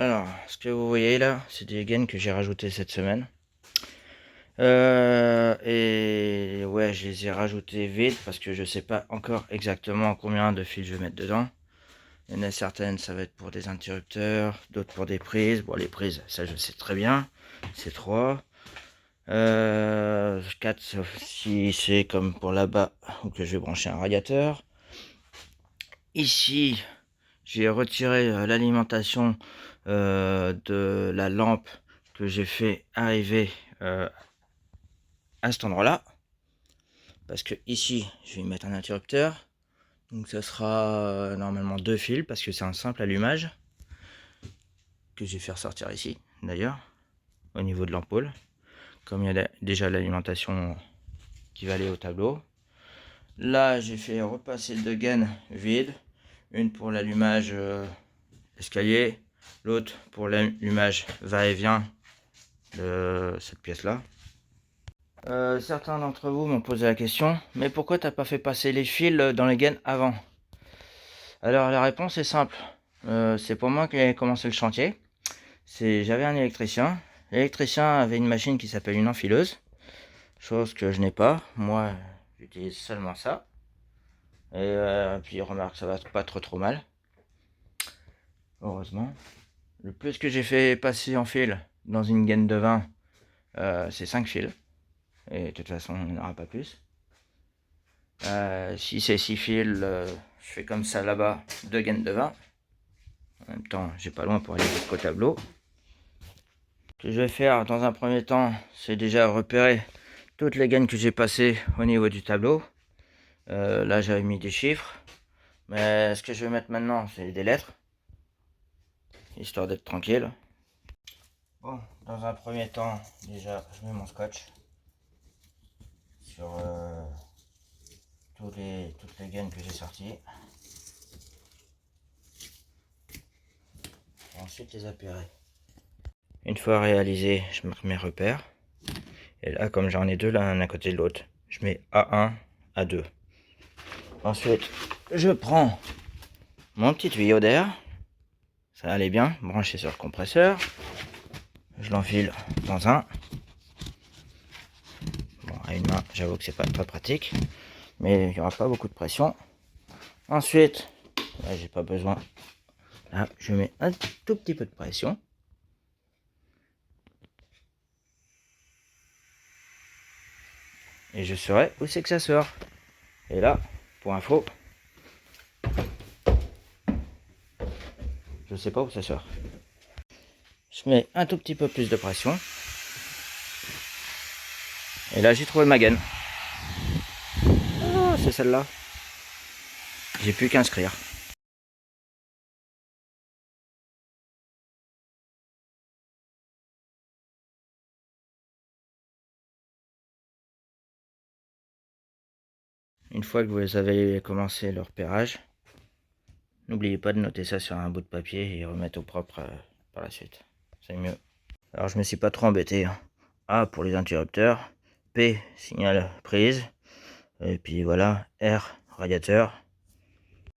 Alors, ce que vous voyez là, c'est des gaines que j'ai rajoutées cette semaine. Et ouais, je les ai rajoutées vite parce que je sais pas encore exactement combien de fils je vais mettre dedans. Il y en a certaines, ça va être pour des interrupteurs, d'autres pour des prises. Bon, les prises, ça je sais très bien, c'est 3. 4 sauf si c'est comme pour là-bas où que je vais brancher un radiateur. Ici, j'ai retiré l'alimentation de la lampe que j'ai fait arriver à cet endroit-là. Parce que ici, je vais y mettre un interrupteur. Donc ça sera normalement 2 fils parce que c'est un simple allumage que je vais faire sortir ici d'ailleurs au niveau de l'ampoule. Comme il y a déjà l'alimentation qui va aller au tableau. Là, j'ai fait repasser 2 gaines vides. Une pour l'allumage escalier, l'autre pour l'allumage va-et-vient de cette pièce-là. Certains d'entre vous m'ont posé la question, mais pourquoi t'as pas fait passer les fils dans les gaines avant? Alors la réponse est simple, c'est pour moi qui ai commencé le chantier. J'avais un électricien. L'électricien avait une machine qui s'appelle une enfileuse, chose que je n'ai pas. Moi, j'utilise seulement ça. Et puis remarque, ça va pas trop mal. Heureusement. Le plus que j'ai fait passer en fil dans une gaine de 20, c'est 5 fils. Et de toute façon, il n'y en aura pas plus. Si c'est 6 fils, je fais comme ça là-bas, 2 gaines de 20. En même temps, j'ai pas loin pour aller jusqu'au tableau. Ce que je vais faire dans un premier temps, c'est déjà repérer toutes les gaines que j'ai passées au niveau du tableau. Là, j'avais mis des chiffres. Mais ce que je vais mettre maintenant, c'est des lettres. Histoire d'être tranquille. Bon, dans un premier temps, déjà, je mets mon scotch sur toutes les gaines que j'ai sorties. Et ensuite, les appairer. Une fois réalisé, je marque mes repères. Et là, comme j'en ai deux l'un à côté de l'autre, je mets A1, A2. Ensuite, je prends mon petit tuyau d'air. Ça allait bien, branché sur le compresseur. Je l'enfile dans un. Bon, à une main, j'avoue que c'est pas très pratique. Mais il n'y aura pas beaucoup de pression. Ensuite, là, j'ai pas besoin. Là, je mets un tout petit peu de pression. Et je saurai où c'est que ça sort. Et là, pour info, je sais pas où ça sort. Je mets un tout petit peu plus de pression. Et là, j'ai trouvé ma gaine. Ah, c'est celle-là. J'ai plus qu'à inscrire. Une fois que vous avez commencé le repérage, n'oubliez pas de noter ça sur un bout de papier et remettre au propre par la suite. C'est mieux. Alors je me suis pas trop embêté. A pour les interrupteurs, P signal prise, et puis voilà, R radiateur.